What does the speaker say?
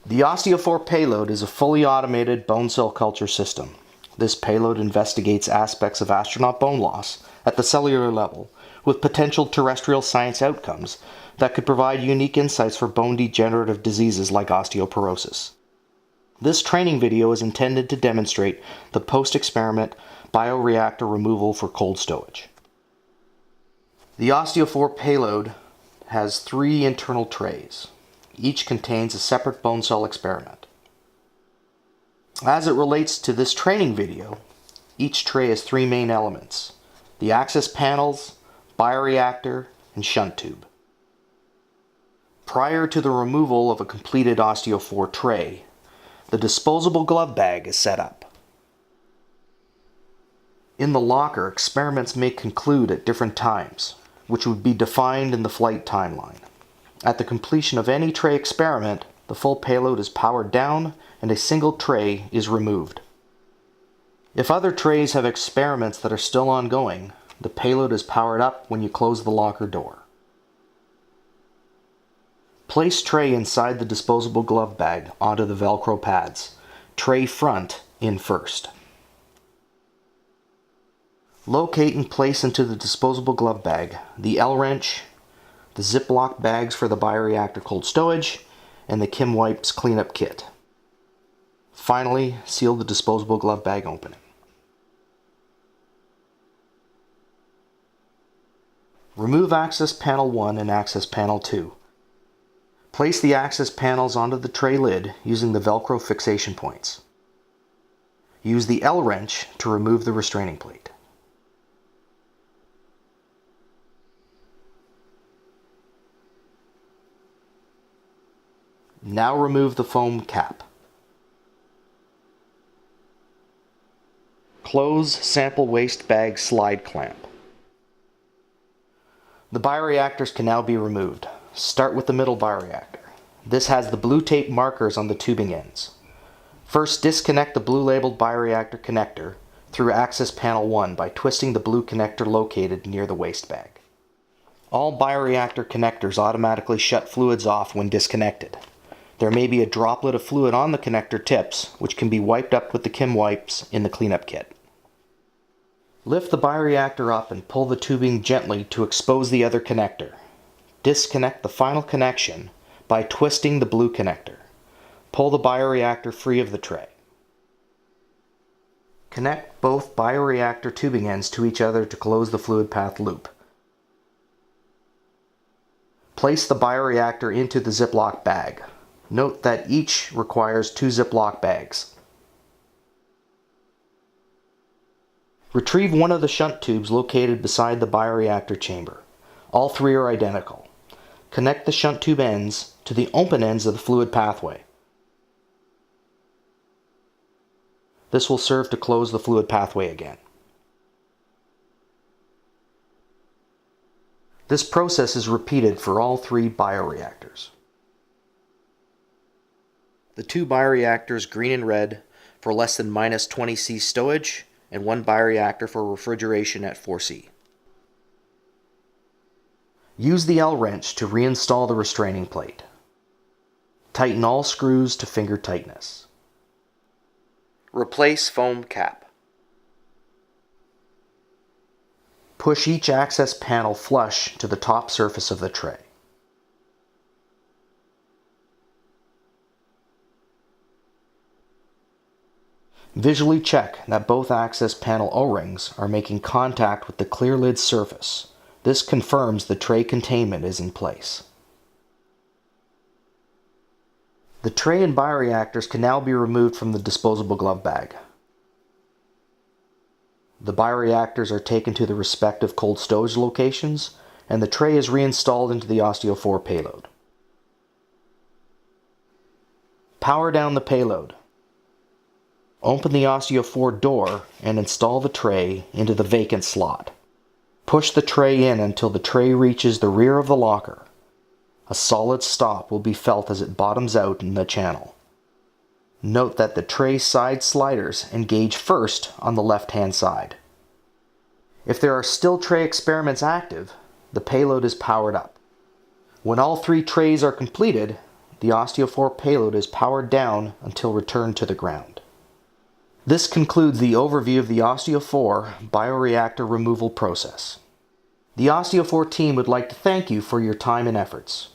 The Osteo-4 Payload is a fully automated bone cell culture system. This payload investigates aspects of astronaut bone loss at the cellular level, with potential terrestrial science outcomes that could provide unique insights for bone degenerative diseases like osteoporosis. This training video is intended to demonstrate the post-experiment bioreactor removal for cold stowage. The Osteo-4 Payload has 3 internal trays. Each contains a separate bone cell experiment. As it relates to this training video, each tray has 3 main elements: the access panels, bioreactor, and shunt tube. Prior to the removal of a completed Osteo-4 tray, the disposable glove bag is set up. In the locker, experiments may conclude at different times, which would be defined in the flight timeline. At the completion of any tray experiment, the full payload is powered down and a single tray is removed. If other trays have experiments that are still ongoing, the payload is powered up when you close the locker door. Place tray inside the disposable glove bag onto the Velcro pads. Tray front in first. Locate and place into the disposable glove bag the L-wrench, the Ziploc bags for the bioreactor cold stowage, and the Kim Wipes cleanup kit. Finally, seal the disposable glove bag opening. Remove access panel 1 and access panel 2. Place the access panels onto the tray lid using the Velcro fixation points. Use the L-wrench to remove the restraining plate. Now remove the foam cap. Close sample waste bag slide clamp. The bioreactors can now be removed. Start with the middle bioreactor. This has the blue tape markers on the tubing ends. First, disconnect the blue labeled bioreactor connector through access panel 1 by twisting the blue connector located near the waste bag. All bioreactor connectors automatically shut fluids off when disconnected. There may be a droplet of fluid on the connector tips, which can be wiped up with the Kim Wipes in the cleanup kit. Lift the bioreactor up and pull the tubing gently to expose the other connector. Disconnect the final connection by twisting the blue connector. Pull the bioreactor free of the tray. Connect both bioreactor tubing ends to each other to close the fluid path loop. Place the bioreactor into the Ziploc bag. Note that each requires 2 Ziploc bags. Retrieve one of the shunt tubes located beside the bioreactor chamber. All 3 are identical. Connect the shunt tube ends to the open ends of the fluid pathway. This will serve to close the fluid pathway again. This process is repeated for all 3 bioreactors. The 2 bioreactors, green and red, for less than -20 C stowage, and 1 bioreactor for refrigeration at 4 C. Use the L-wrench to reinstall the restraining plate. Tighten all screws to finger tightness. Replace foam cap. Push each access panel flush to the top surface of the tray. Visually check that both access panel O-rings are making contact with the clear lid surface. This confirms the tray containment is in place. The tray and bioreactors can now be removed from the disposable glove bag. The bioreactors are taken to the respective cold stowage locations, and the tray is reinstalled into the Osteo-4 payload. Power down the payload. Open the Osteo-4 door and install the tray into the vacant slot. Push the tray in until the tray reaches the rear of the locker. A solid stop will be felt as it bottoms out in the channel. Note that the tray side sliders engage first on the left-hand side. If there are still tray experiments active, the payload is powered up. When all 3 trays are completed, the Osteo-4 payload is powered down until returned to the ground. This concludes the overview of the Osteo-4 bioreactor removal process. The Osteo-4 team would like to thank you for your time and efforts.